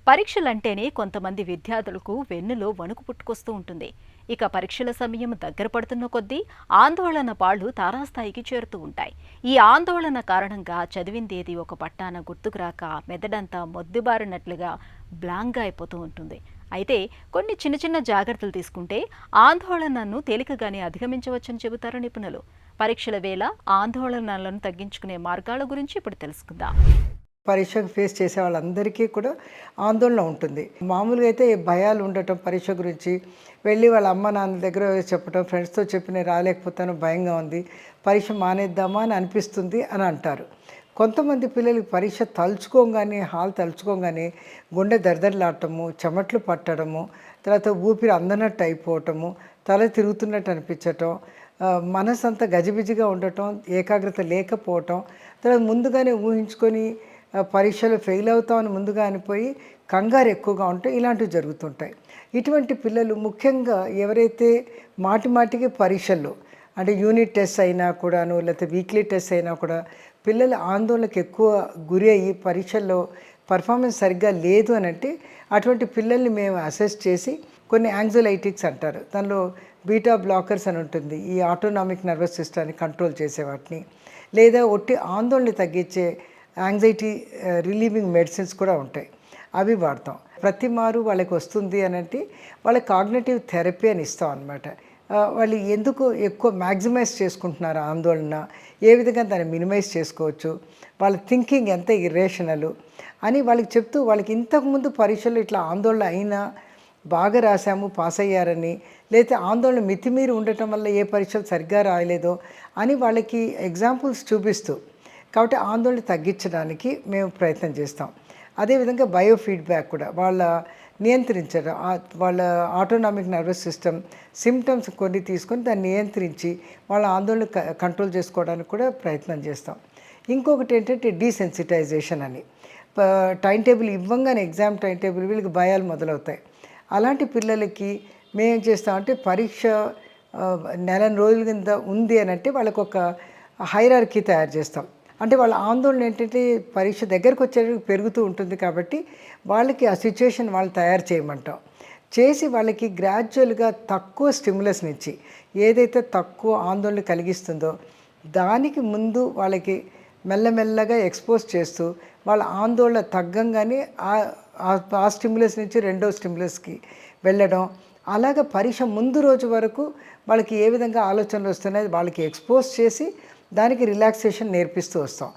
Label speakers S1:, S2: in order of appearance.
S1: పరీక్షలంటేనే కొంతమంది విద్యార్థులకు వెన్నులో వణుకు పుట్టుకొస్తూ ఉంటుంది. ఇక పరీక్షల సమయం దగ్గర పడుతున్న కొద్దీ ఆందోళన పాళ్లు తారాస్థాయికి చేరుతూ ఉంటాయి. ఈ ఆందోళన కారణంగా చదివిందేది ఒక పట్టాన గుర్తుకు రాక మెదడంతా మొద్దుబారినట్లుగా బ్లాంక్గా అయిపోతూ ఉంటుంది. అయితే కొన్ని చిన్న చిన్న జాగ్రత్తలు తీసుకుంటే ఆందోళనను తేలికగానే అధిగమించవచ్చని చెబుతారు నిపుణులు. పరీక్షల వేళ ఆందోళనలను తగ్గించుకునే మార్గాల గురించి ఇప్పుడు తెలుసుకుందాం.
S2: పరీక్షకు ఫేస్ చేసే వాళ్ళందరికీ కూడా ఆందోళన ఉంటుంది. మామూలుగా అయితే భయాలు ఉండటం పరీక్ష గురించి వెళ్ళి వాళ్ళ అమ్మ నాన్న దగ్గర చెప్పటం, ఫ్రెండ్స్తో చెప్పి నేను రాలేకపోతాను, భయంగా ఉంది, పరీక్ష మానేద్దామా అని అనిపిస్తుంది అని అంటారు. కొంతమంది పిల్లలకి పరీక్ష తలుచుకోగానే హాల్ తలుచుకోగానే గుండె దరదరలాడటము, చెమట్లు పట్టడము, తర్వాత ఊపిరి అందనట్టు అయిపోవటము, తల తిరుగుతున్నట్టు అనిపించటం, మనసు అంతా గజిబిజిగా ఉండటం, ఏకాగ్రత లేకపోవటం, తర్వాత ముందుగానే ఊహించుకొని పరీక్షలో ఫెయిల్ అవుతామని ముందుగా అనిపోయి కంగారు ఎక్కువగా ఉంటే ఇలాంటివి జరుగుతుంటాయి. ఇటువంటి పిల్లలు ముఖ్యంగా ఎవరైతే మాటిమాటికి పరీక్షల్లో అంటే యూనిట్ టెస్ట్ అయినా కూడాను లేకపోతే వీక్లీ టెస్ట్ అయినా కూడా పిల్లలు ఆందోళనకు ఎక్కువ గురి అయ్యి పరీక్షల్లో పర్ఫార్మెన్స్ సరిగ్గా లేదు అని అంటే అటువంటి పిల్లల్ని మేము అసెస్ చేసి కొన్ని యాంగ్జైటిక్స్ అంటారు, దానిలో బీటా బ్లాకర్స్ అని ఉంటుంది, ఈ ఆటోనామిక్ నర్వస్ సిస్టమ్ని కంట్రోల్ చేసే వాటిని, లేదా ఒట్టి ఆందోళన తగ్గించే యాంగ్జైటీ రిలీవింగ్ మెడిసిన్స్ కూడా ఉంటాయి, అవి వాడతాం. ప్రతి మారు వాళ్ళకి వస్తుంది అని అంటే వాళ్ళకి కాగ్నిటివ్ థెరపీ అని ఇస్తాం అనమాట. వాళ్ళు ఎందుకు ఎక్కువ మ్యాక్సిమైజ్ చేసుకుంటున్నారు ఆందోళన, ఏ విధంగా దాన్ని మినిమైజ్ చేసుకోవచ్చు, వాళ్ళ థింకింగ్ ఎంత ఇర్రేషనల్ అని వాళ్ళకి చెప్తూ, వాళ్ళకి ఇంతకుముందు పరీక్షలు ఇట్లా ఆందోళన అయినా బాగా రాసాము పాస్ అయ్యారని, లేకపోతే ఆందోళన మితిమీరి ఉండటం వల్ల ఏ పరీక్షలు సరిగ్గా రాయలేదో అని వాళ్ళకి ఎగ్జాంపుల్స్ చూపిస్తూ, కాబట్టి ఆందోళన తగ్గించడానికి మేము ప్రయత్నం చేస్తాం. అదేవిధంగా బయో ఫీడ్బ్యాక్ కూడా వాళ్ళ నియంత్రించడం, వాళ్ళ ఆటోనామిక్ నర్వస్ సిస్టమ్ సిమ్టమ్స్ కొన్ని తీసుకొని దాన్ని నియంత్రించి వాళ్ళ ఆందోళన కంట్రోల్ చేసుకోవడానికి కూడా ప్రయత్నం చేస్తాం. ఇంకొకటి ఏంటంటే డీసెన్సిటైజేషన్ అని, టైం టేబుల్ ఇవ్వంగానే ఎగ్జామ్ టైం టేబుల్ వీళ్ళకి భయాలు మొదలవుతాయి. అలాంటి పిల్లలకి మేమేం చేస్తామంటే పరీక్ష నెల రోజుల కింద ఉంది అని అంటే వాళ్ళకు ఒక హైరార్కీ తయారు చేస్తాం. అంటే వాళ్ళ ఆందోళన ఏంటంటే పరీక్ష దగ్గరకు వచ్చేటప్పుడు పెరుగుతూ ఉంటుంది కాబట్టి వాళ్ళకి ఆ సిచ్యువేషన్ వాళ్ళు తయారు చేయమంటాం. చేసి వాళ్ళకి గ్రాడ్యువల్గా తక్కువ స్టిమ్యులస్ని ఇచ్చి, ఏదైతే తక్కువ ఆందోళన కలిగిస్తుందో దానికి ముందు వాళ్ళకి మెల్లమెల్లగా ఎక్స్పోజ్ చేస్తూ వాళ్ళ ఆందోళన తగ్గంగానే ఆ స్టిమ్యులస్ నుంచి రెండో స్టిమ్యులస్కి వెళ్ళడం, అలాగ పరీక్ష ముందు రోజు వరకు వాళ్ళకి ఏ విధంగా ఆలోచనలు వస్తున్నాయి వాళ్ళకి ఎక్స్పోజ్ చేసి దానికి రిలాక్సేషన్ నేర్పిస్తూ వస్తాం.